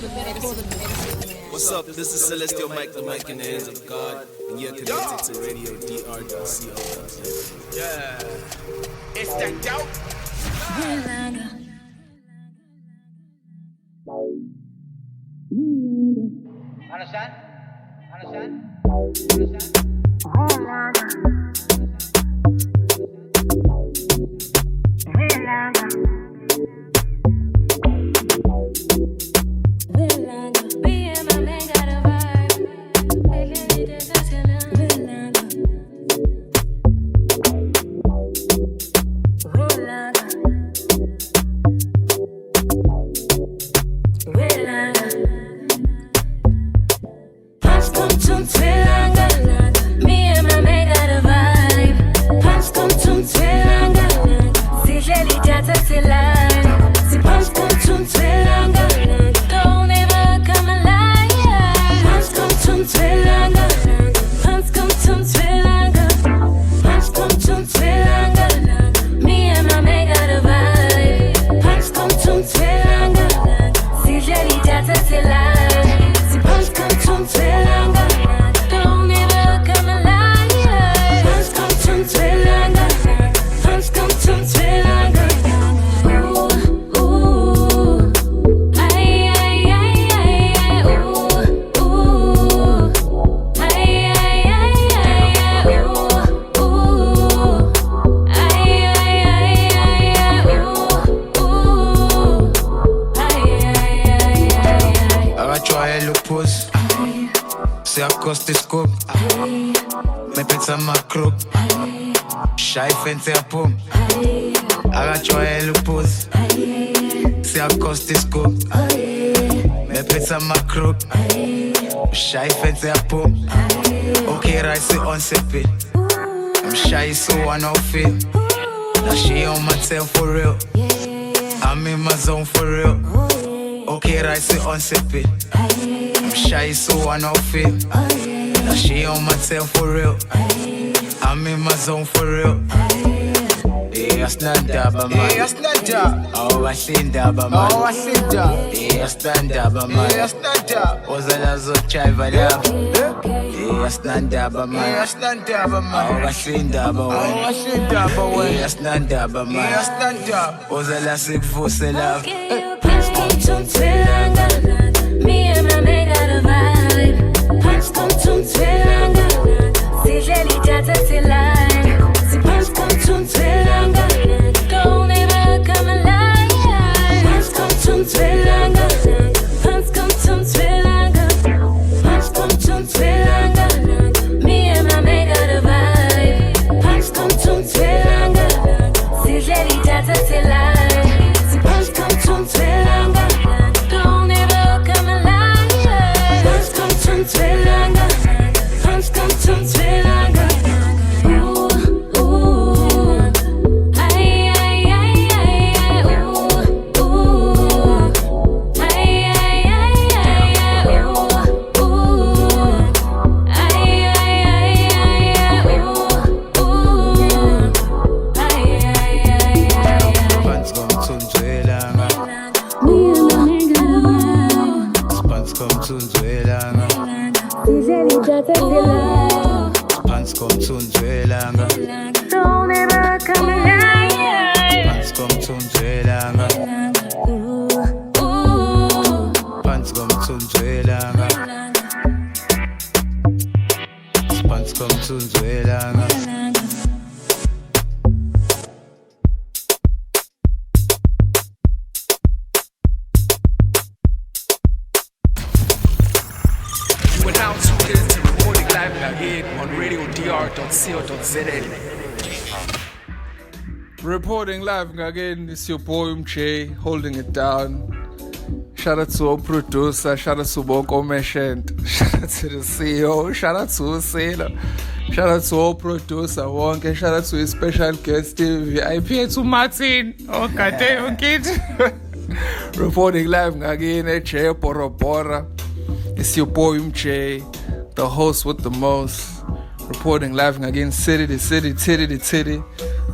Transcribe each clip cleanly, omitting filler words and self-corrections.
What's up? This is Celestial Mike, the mic in the hands of God, and you're connected to RadioDR.mp3. Yeah, it's that dope. Understand? Fente a pum, agachojel upuz, se acosta scoop, me pizza macro, shy fente a pum, okay rice on sepi, I'm shy so I don't feel, now she on my tail for real, I'm in my zone for real, okay rice on sepi, I'm shy so I don't feel, now she on my tail for real, I'm in my zone for real. Yeah, stand up, man. Yeah, stand up. Oh, I stand up, man. Oh, I stand up. Yeah, stand up, man. Yeah, stand up. Ozala zo chai vada. Yeah, stand up, man. Yeah, stand up, man. Oh, I stand up, man. Oh, I stand up, man. Yeah, stand up, man. Yeah, stand up. Ozala se fosse la. Punch come to Twilanga. Me and my man got a vibe. Punch come to Twilanga. Si jeli jata se line. Si punch come to Twilanga. Don't ever come alive. Punch come to Twilanga. Punch come to Twilanga. Punch come to Twilanga. Me and my man got a vibe. Punch come to Twilanga. Si jeli jata se line. Si punch come to Twilanga. Don't ever come alive. Punch come to Twilanga. Punch come to Twilanga. Ooh, ooh. Ay, ay, ay, ay, ay. Ooh, ooh. Ay, ay, ay, ay, ay. Ooh, ooh. Ay, ay, ay, ay, ay. Ooh, ooh. Ay, ay, ay, ay, ay. Pants come to Twilanga. Pants come to Twilanga. Pants come to Twilanga. Don't ever come alive. Pants come to Twilanga. Pants come to Twilanga. Pants come to Twilanga. You are now tuned in to Reporting Live Again on RadioDR.co.za. Reporting live again, it's your boy MJ holding it down. Shout out to our producer, shout out to Boko Merchant, shout out to the CEO, shout out to Sailor, shout out to our producer Wonke, shout out to his special guest VIP to Martin. Oh god damn kid. Reporting live again, HJ Bora Bora. It's your boy MJ, the host with the most. Reporting live again, city to city, titty to titty.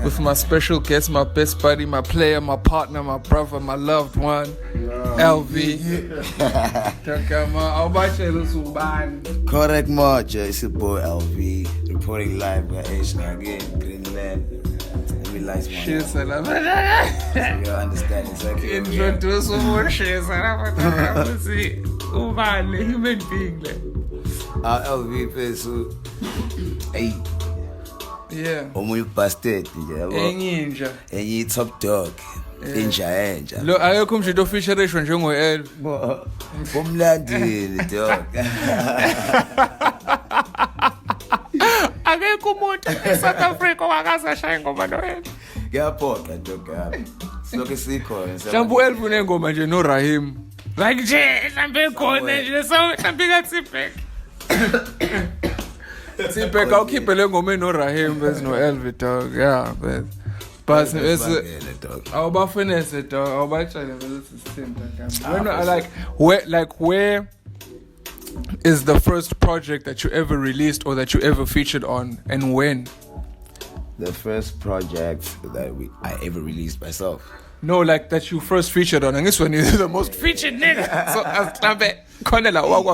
with my special guest, my best buddy, my player, my partner, my brother, my loved one, Elvy. Correct, March. It's your boy Elvy, reporting live by Ngakini, Greenland. Let me light my Cheers, so you understand exactly. Introduce more shares. Human being. Elvy, so hey. Yeah. Omunye bastard Enye enye top dog enja lo ayekho umshito officialishwa njengo Elvy bomlandeli dog akekho umuntu eSouth Africa wakazashaya ingoma noElvy ngiyaphoqa dog yami siloke sikhona mhlawumbe uElvy unengoma nje noRahim like nje mhlawumbe khona nje so mhlawumbe kaTsipek Tsipek awukhiphe le ngoma enoRahim bese noElvy dog yeah but it's awubafinese dog awubatshele bese sisithemba where is the first project that you ever released or that you ever featured on and when? The first project that I ever released myself. No, like that you first featured on. And this one is the most featured nigga. So I was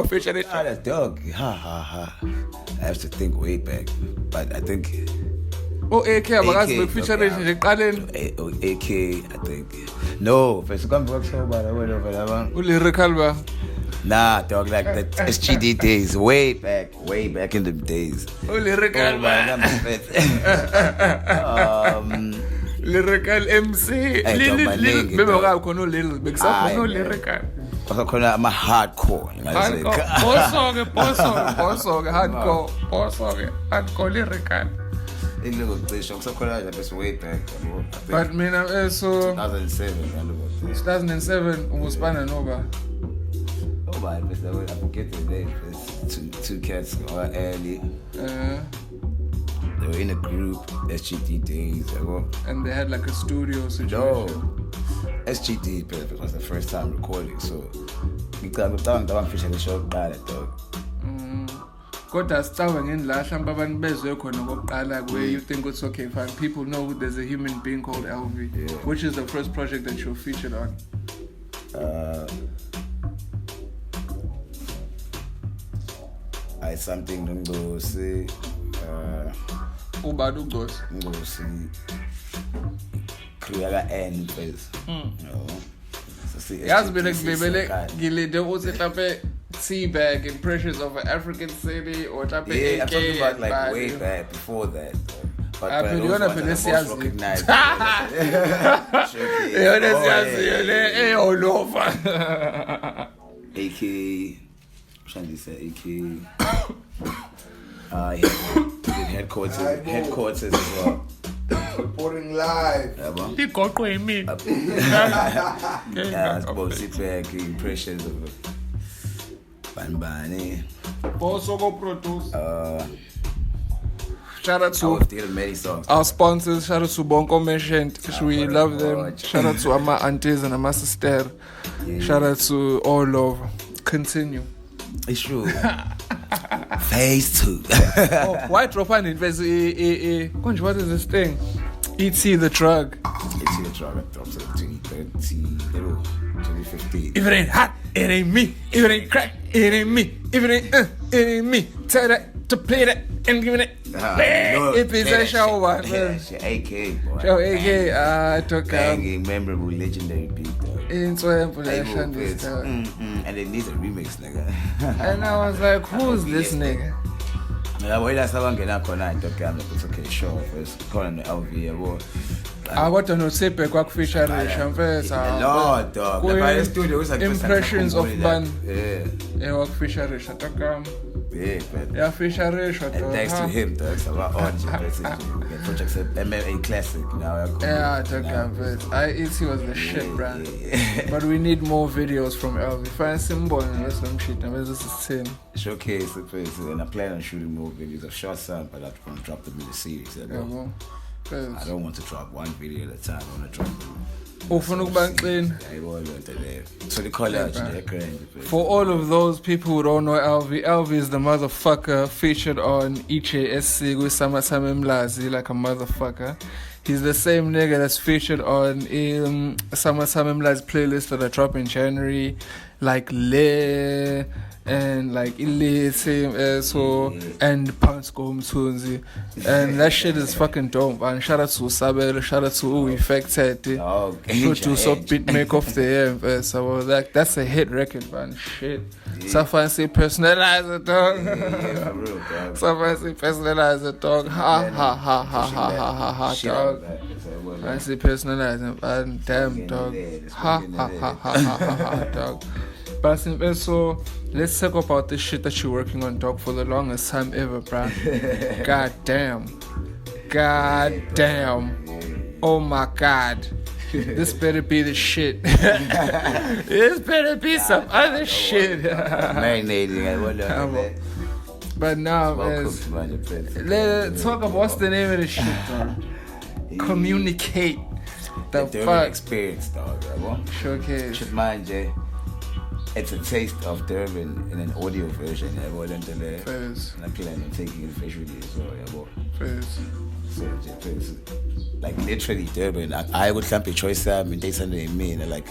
featured it. That dog. Ha. I have to think way back. But I think AK featured it. AK, I think. No, first come back so bad. Lyrical. Nah, dog, like the SGD days, way back in the days. Lyrical. Lyrical MC. Lyrical. I'm a hardcore. Hardcore lyrical. Way back. But mina so 2007 was Spana Nova. Oh my, I forget the name. Two cats early. They were in a group, SGD days. And they had like a studio situation. No, SGD was the first time recording, so I'm fishing the show dog. Kodwa sicaba ngendlela mhlawumbe abantu bezwe khona kokuqala where you think it's okay fine people know there's a human being called Elvy. Yeah. Which is the first project that you featured on? I something don't go see. Ubadu goes. Go see. Create end phase. Yes, but like gilide usehlape tea bag impressions of an African city or tape yeah, I'm talking about like way back before that. But I those ones are the most recognized. All over. AK, Shandy said AK. Headquarters as well. Reporting live. Yeah, it's about sit-back impressions of Banbani. Bosoko produce. Shout out to many songs. our sponsors. Shout out to Bonko Merchant. We love them. Shout out to our aunties and our sister. Shout out to all of. Continue. It's true. Phase 2. Why drop an invest? What is this thing? E.T. the drug. E.T. the drug. It drops in 2015. If it ain't hot, it ain't me. If it ain't crack, it ain't me. If it ain't it ain't me. Tell that to play that and give it. If it's a show, what? AK, boy. Show AK. I took banging, memorable, legendary beat. And they need a remix, nigga. And I was like, who's this nigga? That's how I'm getting connect. Okay, I'm like, okay, sure. First, calling the Elvy. I got to know Sepe Quack Fisher first. No, dog. The studio was like impressions of band. Yeah. Quack Fisher. Yeah, but yeah, Fisher. And thanks to him, dog. So I'm on projects MMA Classic now. Yeah, he was the shit, bro. But we need more videos from Elvy. Find symbol and some shit. And this is 10. Showcase the place, and I plan on shooting more videos. I've shot some, but I'm going to drop them in the series. I don't want to drop one video at a time. I want to drop them. So the college, for all of those people who don't know Elvy is the motherfucker featured on EJSC with Summertime Mlazi like a motherfucker. He's the same nigga that's featured on Summertime Mla's playlist that I drop in January, like Le and like Ile same so and Pants Go Mtunzi, and that shit is fucking dope. And shout out to Sabel, shout out to Who Effected, producer beatmaker of the year. So that's a hit record, man. Shit. So fancy personalizer dog. So fancy personalizer dog. Ha ha ha ha ha ha ha ha dog. Fancy personalizer, man. Damn dog. Ha ha ha ha ha ha dog. But so let's talk about this shit that you're working on, dog, for the longest time ever, bruh. God damn. God damn. Oh my god. This better be the shit. This better be some other shit. Marinating, I wonder. But now, let's talk about what's the name of this shit, dog. Communicate. The fuck experience, dog. Showcase. Should mind, Jay. It's a taste of Durban in an audio version. I wouldn't tell you. I plan on taking it visually as well. So, like literally Durban. I would camp a choice and they send me and like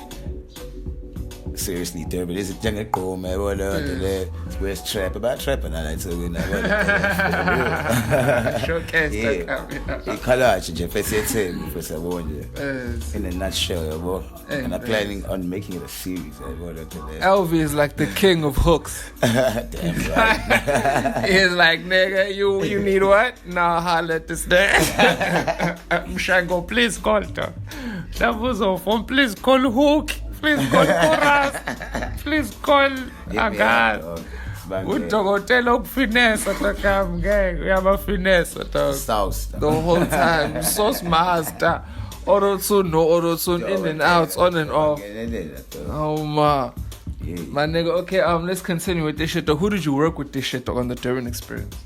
seriously Durban is a jungle home. I want to where's trap about trap and I like to win. Showcase. Yeah. Color in a nutshell, and I'm planning on making it a series. Elvy is like the king of hooks. Damn right. He's like, nigga, you need what? Nah, holla at this day. Mshango, please call her. Phone, please call Hook. Please call Koras. Please call Agar. Utokotela finesse atakam gang. We have a finesse atak. Sauce. The whole time. Sauce master. Auto-tune, no auto-tune, in and out, on and off. Oh my. My nigga, okay, let's continue with this shit. Who did you work with this shit on the Durban Experience?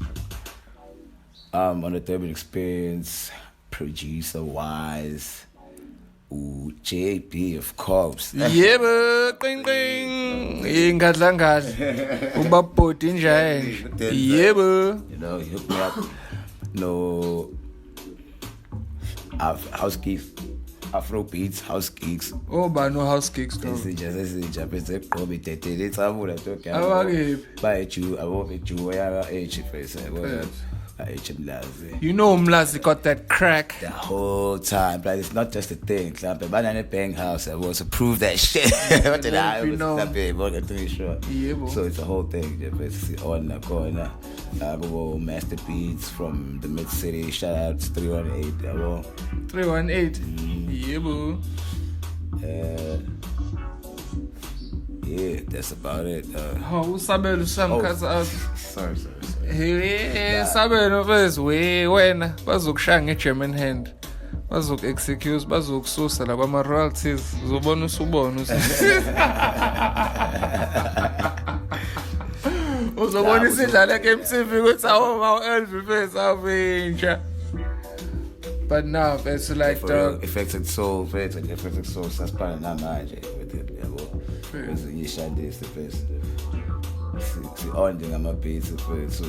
On the Durban Experience, producer-wise, JB, of course. Yeah, but bing bing. Ingadlangadla. Ubapoti njani. Yeah, but. You know, he hooked me up. No house gigs, Afro beats, house gigs. Oh, but no house gigs though. This is just a hobby. It's a wood. I buy you. I want you. I have a face. You know Mlazi got that crack the whole time, but it's not just a thing. But banana paying house, I was to prove that shit. What did I know? So it's a whole thing. It's on the corner. I go master beats from the mid city. Shout out to 318. 318. Yeah, boo. Yeah, that's about it. Sabelo Sam Kaza. Sorry. Hey, Sabelo vez wena bazokushaya German hand. Bazok-excuse, bazokususa la kwama royalties. Uzobona usubona. Uzobona isidlala eMTV ukuthi awu Elvy face avinja. But now it's like the affected soul, suspended not mind with it. Because you shot this the best. The only thing I'm a piece of it, so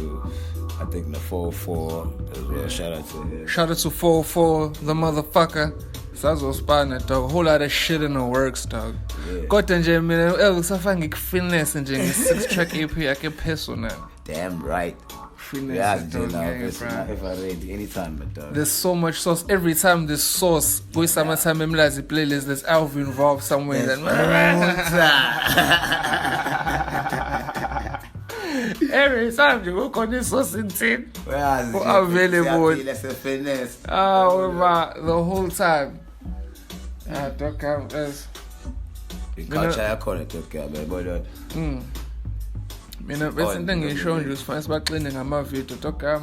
I think the 4-4 as well. Shout out to him. Shout out to 4-4, the motherfucker. Sazo Spana, dog. Whole lot of shit in the works, dog. Got nje mina usafanga ikfinesse nje nge 6-track EP yake peso now. Damn right. Yeah, if I read anytime, but there's so much sauce. Every time there's sauce, go Summertime Mlazi playlist. There's Elvy involved somewhere. Every time you go on this sauce in tin, available. The whole time. Don't count as. Culture, I call it okay, but. Mina bese into ngisho nje usifana sibaxine ngamavideo toka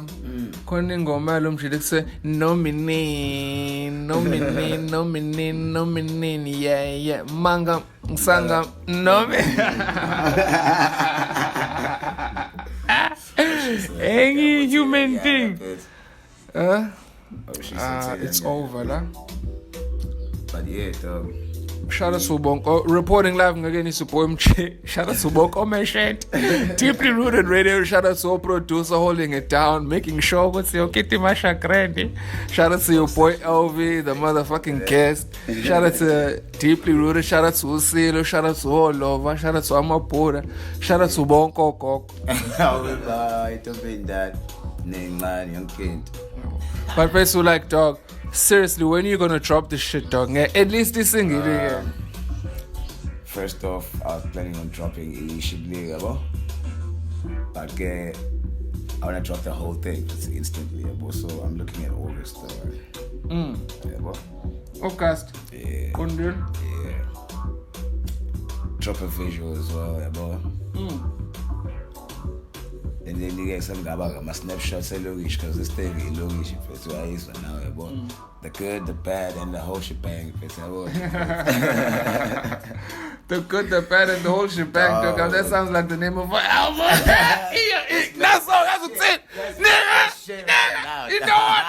khona ingoma lo mjile kuse nomini yeah manga ngisanga any human thing it's over la. But yeah, Shout out to Bonko. Reporting live Ngakini support Mche. Shout out to Bonko Meshent. Deeply rooted radio. Shout out to our producer holding it down, making sure what's your kitty masha grande. Shout out to your boy Elvy, the motherfucking guest. Shout out to Deeply Rooted. Shout out to Usilo. Shout out to all over. Shout out to Amapura. Shout out to Bonko Kok. I don't mean that. Name man, young kid. But people like, dog, seriously, when are you gonna drop this shit, dog? At least this thing it again. First off, I was planning on dropping Shibli, but I wanna drop the whole thing instantly, so I'm looking at August. August. Yeah. Kundun. Yeah. Drop a visual as well, And then you get some about my snapshots logish because this thing is logish if it's right now about the good, the bad, and the whole shebang if it's about the good, the bad, and the whole shebang. Dog. That sounds like the name of an album. That's all. That's what's it. Nigga, you know what?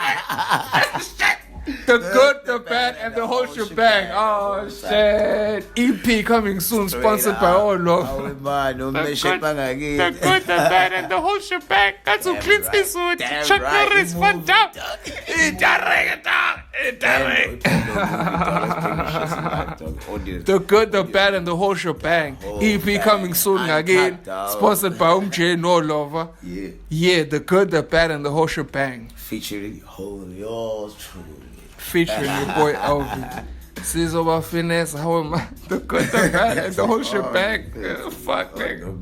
That's the shit. The good, the bad, and the whole shebang. Oh shit! EP coming soon, sponsored by all of. The good, the bad, and the whole shebang. That's who cleans his suit. Chuck Norris, Van Damme. The good, the bad, and the whole shebang. EP coming soon again, sponsored by MJ No Lover. Yeah, the good, the bad, and the whole shebang. Featuring yours truly. Featuring your boy Elvy. Sizoba Finesse, how am I? The good, the bad, and the whole shebang. Fuck, nigga.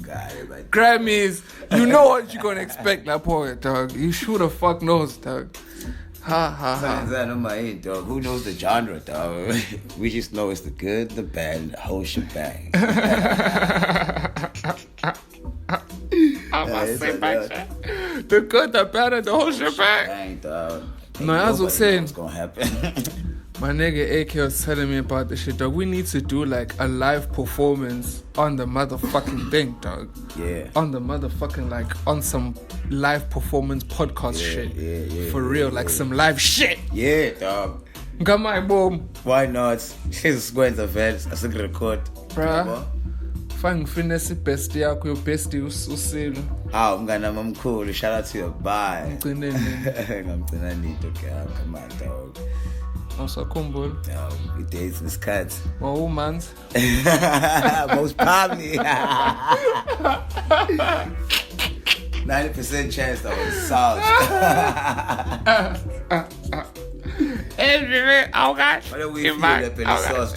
Grammys, you know what you're gonna expect, that poet, dog. You shoot a fuck knows, dog. Ha ha ha. That on my head, dog. Who knows the genre, dog? We just know it's the good, the bad, and the whole shebang. The good, the bad, and the whole shebang. No, as I was saying, what's gonna happen? my nigga AK was telling me about this shit, dog. We need to do like a live performance on the motherfucking thing, dog. Yeah. On the motherfucking, like, on some live performance podcast shit. Yeah. For real, like some live shit. Yeah, dog. Come on, boom. Why not? She's going to events. I still record. Bruh. Fang finesse best yakho, your bestie usilo. Mngana mamkhulu, shout out to your bye. Ngcineni. Ngamgcina nito ke, come on, dog. Awusakhumbula. It dates this cut. Wawumanzi. Most probably. 90% chance that was sauce.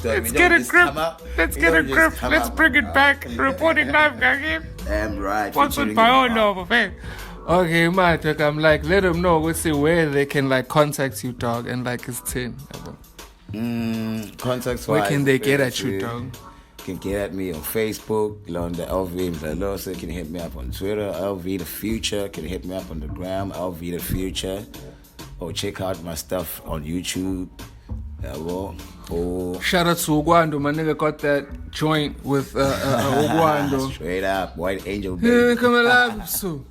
Let's get a grip. Let's get a grip. Let's bring it back. Reporting live again. Damn right. Sponsored by all over, man. Okay, my talk. I'm like, let them know. We'll see where they can like contact you, dog, and like it's 10. Contacts. Where can they get at you, dog? Can get at me on Facebook, on the Elvy Mdlalosa. Can hit me up on Twitter, Elvy the Future. Can hit me up on the gram, Elvy the Future. Or check out my stuff on YouTube. Shout out to Ugwando, my nigga got that joint with Ugwando. Straight up, White Angel baby. Come alive, Ipsu.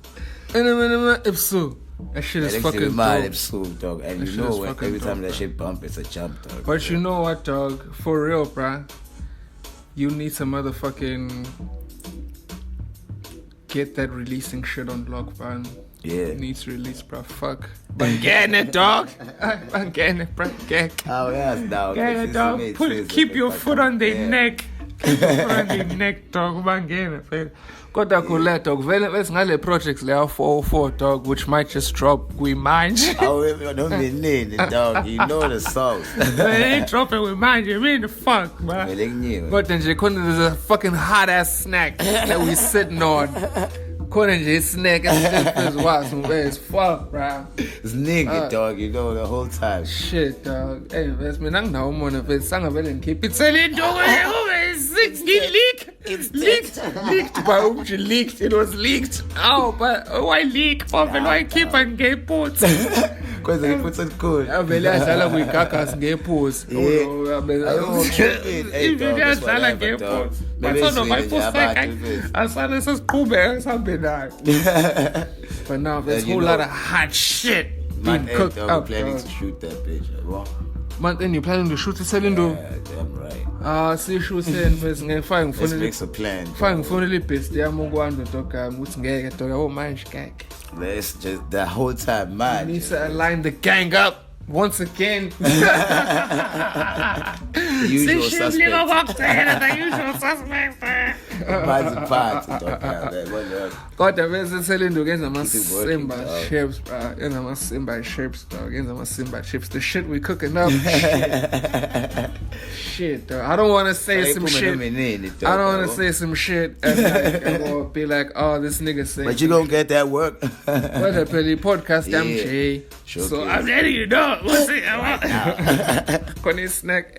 Ipsu. That shit is fucking dope. Dog. And you know what? Every time that shit bump, it's a jump, dog. But you know what, dog? For real, bruh. You need to motherfucking get that releasing shit on lock, man. Yeah. It needs to release, bruh. Fuck. Bangene, dog. Bangene, bruh. Oh, yes, dog. Bangene, dog. Keep your foot on the neck. Keep your foot on the neck, dog. Bangene, fam. Kodwa kule, dog. Vele ngale projects le 404, dog, which might just drop. We mind. Oh, don't be neat, dog. You know the songs. They ain't dropping. We mind. You mean the fuck, man? But then there's a fucking hot ass snack that we sitting on. Couldn't just snack and shit as fuck, bro. It's nigga, dog, you know, the whole time. Shit, dog. Hey, that's me. I'm now one of it. Sang a bell and keep it selling, dog. It's leaked by Umchi. Leaked. It was leaked. Oh, but why leak? Why keep on gay pots? Because he puts it good. I believe I shall we kakas gay pots. Hey, dog. But so no, my post I saw this is cool, man. Something like. But now there's a whole lot of hot shit being cooked up. Planning to shoot that bitch. month end, you're planning to shoot a cylinder. Yeah, damn right. See, shoot saying, Let's make a plan. Fine, finally pissed. Yeah, I'm going to talk. What's gang? Talk. Oh, man, gang. Let's just the whole time, man. Needs to align the gang up once again. The usual suspects. The usual suspects. God, the best is selling to get my Simba chips, bro. Get my Simba chips, dog. Get my Simba chips. The shit we cooking up. Shit, dog. I don't want to say some shit. I don't want to say some shit and like, I'm gonna be like, oh, this nigga saying. But you gonna get that work. What a pretty podcast, damn Jay. So I'm letting you know. What's it? When he snack,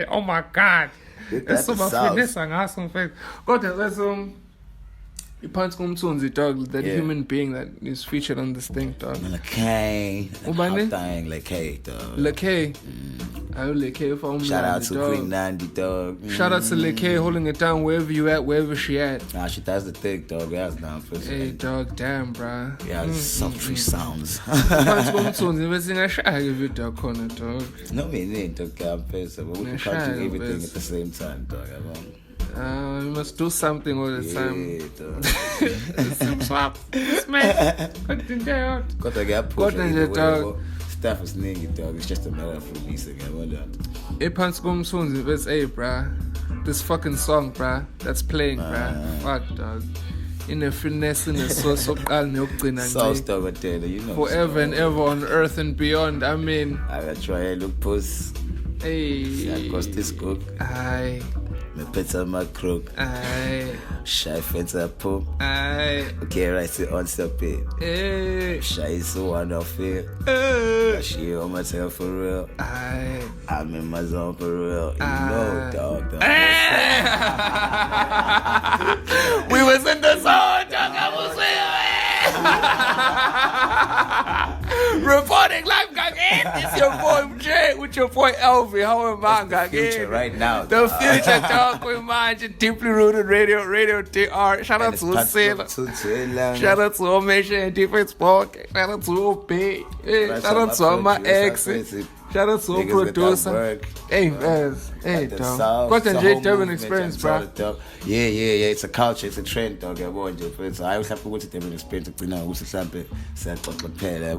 oh my God. That's so much fitness and awesome face. Got it. Let's you punch Kumtunzi, dog. That human being that is featured on this thing, dog. Lekay. Lekay, dog. Lekay. Lekay for shout out to Queen Nandi, dog. Shout out to Lekay holding it down wherever you at, wherever she at. Nah, she does the thing, dog. Yeah, down for hey, dog, damn, bruh. Yeah, sultry sounds. Punch Kumtunzi, we're singing a shag of it, dog, corner, dog. No, me ain't, dog. But we can can't do everything at the same time, dog. You must do something all the time. Yeah, dog. Swap. Smash. Got to get pushed. Stuff is nigga, dog. It's just a matter of releasing it. Hey, Pants Kumtunzi, let's hey, bruh. This fucking song, bruh, that's playing, bruh. Fuck, dog. In the finesse, in the source of forever and ever on earth and beyond. I mean, I gotta try look puss. Hey, I cost this cook. Aye. Me pizza my crook. Aye. Shy fence up pop. Aye. Okay, right, sit on step it. Hey. Shy is so one of it. She on myself for real. Aye. I'm in my zone for real. You know, dog. We was in the zone, dog. I was reporting live, Ngakini. It's your boy Jay with your boy Elvy. How am I, Ngakini? Right now. The future talk with mine, deeply rooted RadioDR. Shout out to Sailor. Shout out to Omesha and Defense Park. Shout out to OP. Shout out to all my exes. Shout out to our producer. Hey, man. Hey, dog. Got the J7 experience, bro. Yeah. It's a culture, it's a trend, dog. I want you. So I always have to go to the experience to know who's something. Said, but prepare.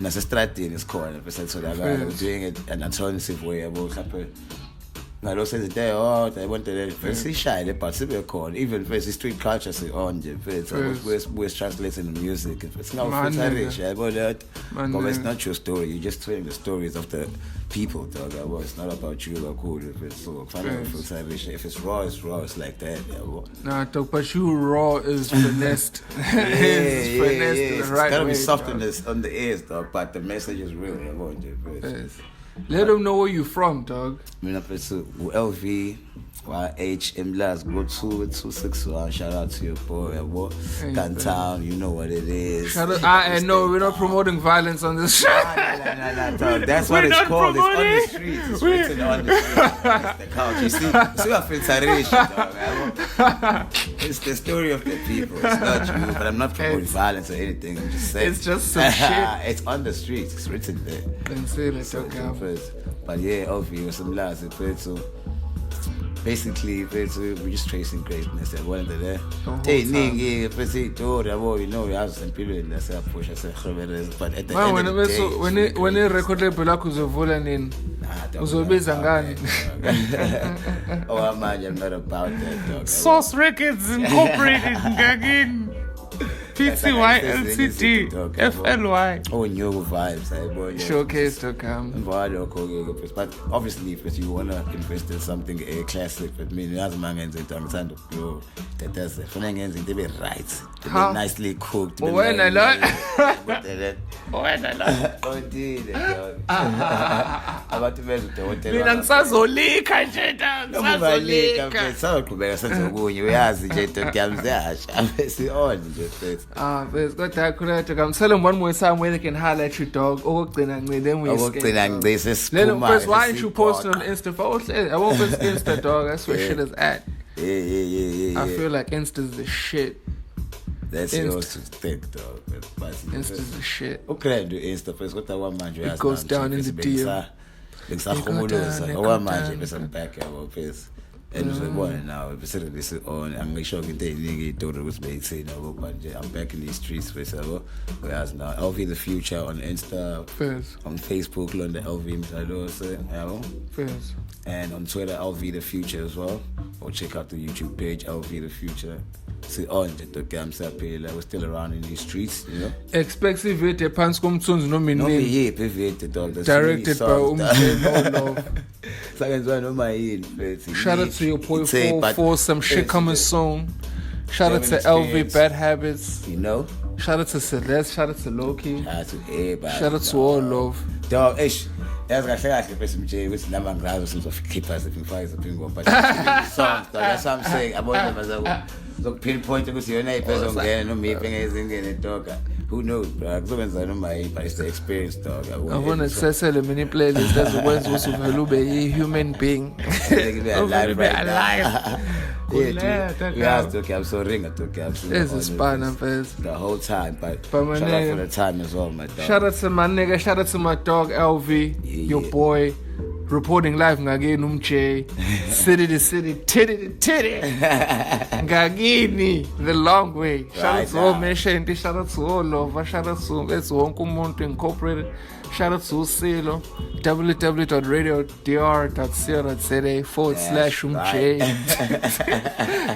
That's a strategy in this corner. So that I was doing it in an alternative way. I was happy. I don't say the day, I went to the first shy, they participate called. Even first street culture, say, we're translating the music. It's not about that. But it's not your story. You're just telling the stories of the people, dog. It's not about you or cool. If it's so, if it's raw, it's raw. It's like that. Nah, dog, but you raw is finessed. It's gotta be soft on the ears, dog. But the message is real. Let them know where you from, dog. I mean, if it's Elvy, YH, Mlas, go 261. Shout out to your boy, Downtown. You know what it is. Shout out. I know we're not promoting violence on this show. No, dog. That's what it's called. It's on the streets. It's written on the streets. It's the couch. You see what filtration, dog. It's the story of the people. It's not you, but I'm not promoting violence or anything. I'm just saying. It's just some shit. It's on the streets. It's written there. Then say it, okay. But yeah, Elvy was some last. So basically, we're just tracing greatness. I wanted there. Hey, nigga, you know, we have some people in the same push. But at the end of the day, when you record the black uzovula nini, uzobiza ngani? Oh man, I'm not about that, dog. Source Records Incorporated, Ngakini. PTY, LCD, FLY. Oh, new vibes. Showcase to come. But obviously, if you want to invest in something classic, but me, as man, and they understand the flow. That's the funny thing, they be right. They be nicely cooked. When I learn. When I learn. Oh, dude. About to visit the hotel. Mina ngisazolika nje da. Ngisazolika. Sawuqhubeka senze okunye uyazi nje into yamzasha. Bese on nje mfethu. There's got that correct. I'm telling one more time where they can highlight you, dog. Then we escape. First, why ain't you posting on Insta? I won't post Insta, dog. That's where shit is at. Yeah. I feel like Insta's the shit. That's yours to think, dog. Insta's the shit. Okay, do Insta first. What I want, man. It goes down in the DM. Bengisahomoloza okwamanje bese back yabo phase. And uzobona now bese release on angisho into eziningi izitori ukuthi beyithina manje I'm back in these streets bese yabo. Whereas now Elvy the Future on Insta, on Facebook on the Elvy mhlalo yabo. And on Twitter Elvy the Future as well. Or check out the YouTube page Elvy the Future. See on the game saphela we're still around in these streets, you know. Expensive video phansi komthunzi noma No inini. me video dog. Directed by Umjay No Love. Sakenzwa noma yini. Shout out to your boy for some shit coming soon. Shout out to Elvy Bad Habits. You know. Shout out to Celeste. Shout out to Loki. Shout out to everybody. Shout out to all love. Dog, yazi kahle bese mje ukuthi nama ngilazo sizokhipha sifike ngomba but songs that's what I'm saying about them so pinpoint ukuthi yona iphezongena noma iphe ngezingene dog who knows bro kuzobenza noma but it's the experience dog Avona sesele mini playlist ezokwenza ukuthi uvele ube a human being alive. Yeah, I'm so ring it It's a span the whole time but shout out for the time as well my dog. Shout out to my nigga, shout out to my dog Elvy, your boy, reporting live Ngakini Umjay, city to city, titty to titty, Ngakini, the long way. Shout out to all Meshenti, shout out to all love, shout out to Wonke Umuntu Incorporated, shout out to Usilo, www.radiodr.co.za/Umjay.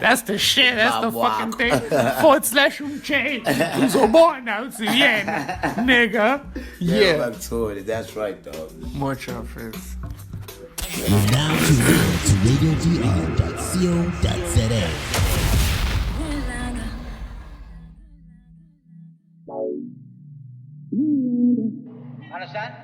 That's the shit, that's the fucking thing. /Umjay. So born now, it's the end, nigga. Yeah. That's right, dog. Much of it. Now tune in to RadioDR.co.za. Understand?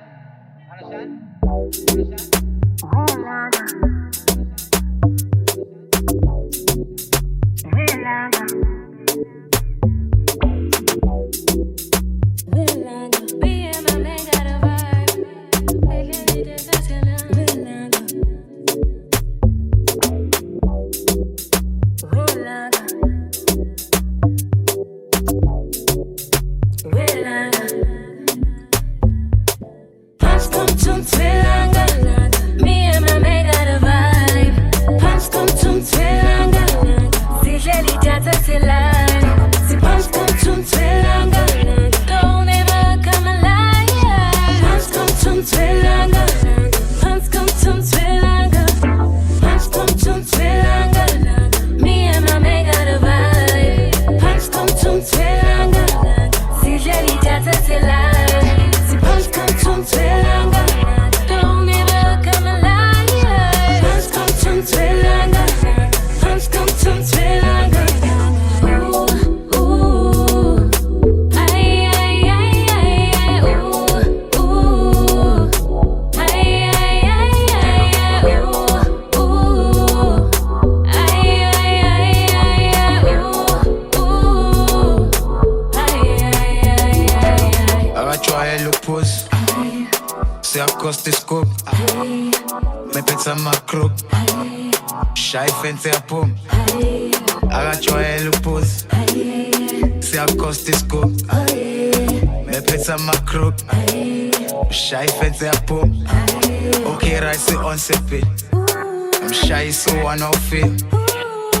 I'm shy, so I don't feel.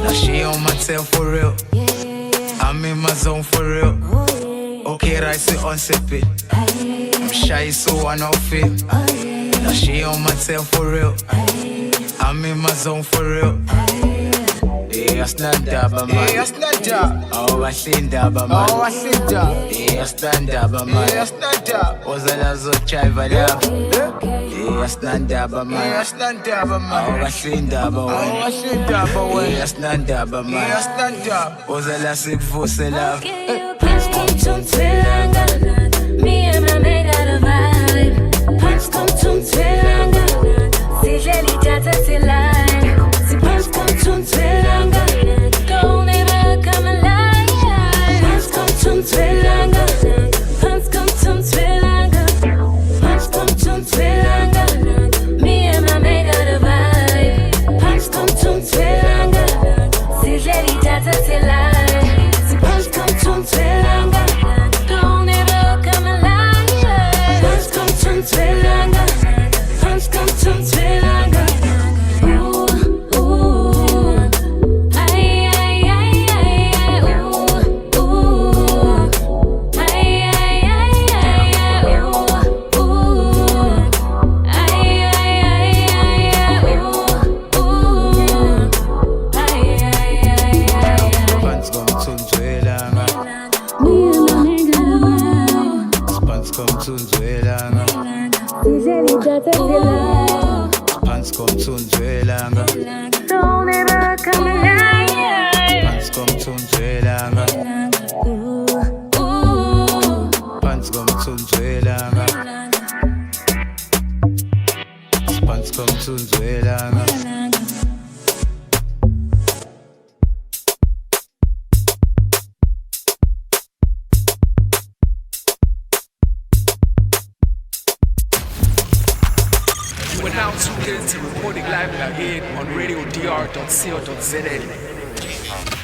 Now she on my tail for real. I'm in my zone for real. Okay, right, sit on sip it. I'm shy, so I don't feel. Now she on my tail for real. I'm in my zone for real. Yeah, stand up, man. Yeah, stand up. Oh, I stand up, man. Oh, I stand up. Yeah, stand up, man. Yeah, stand up. Was a lazo chiva up. Yeah, stand up, man. Yeah, stand up, man. Oh, I stand up, man. Oh, I stand up, man. Yeah, stand up, man. Yeah, stand up. Was a lazo fosse love. Punch come to Twilanga. Me and my man got a vibe. Punch come to Twilanga. Si jeli jata si line. Si punch come to Twilanga. Don't ever come alive. Punch come to Twilanga. Punch come to Twilanga. Punch come to Twilanga. Me and my man got a vibe. Punch come to Twilanga. Si jeli jata si line. Si punch come to Twilanga. Don't ever come alive. Punch come to Twilanga. Punch come to radiodr.co.za.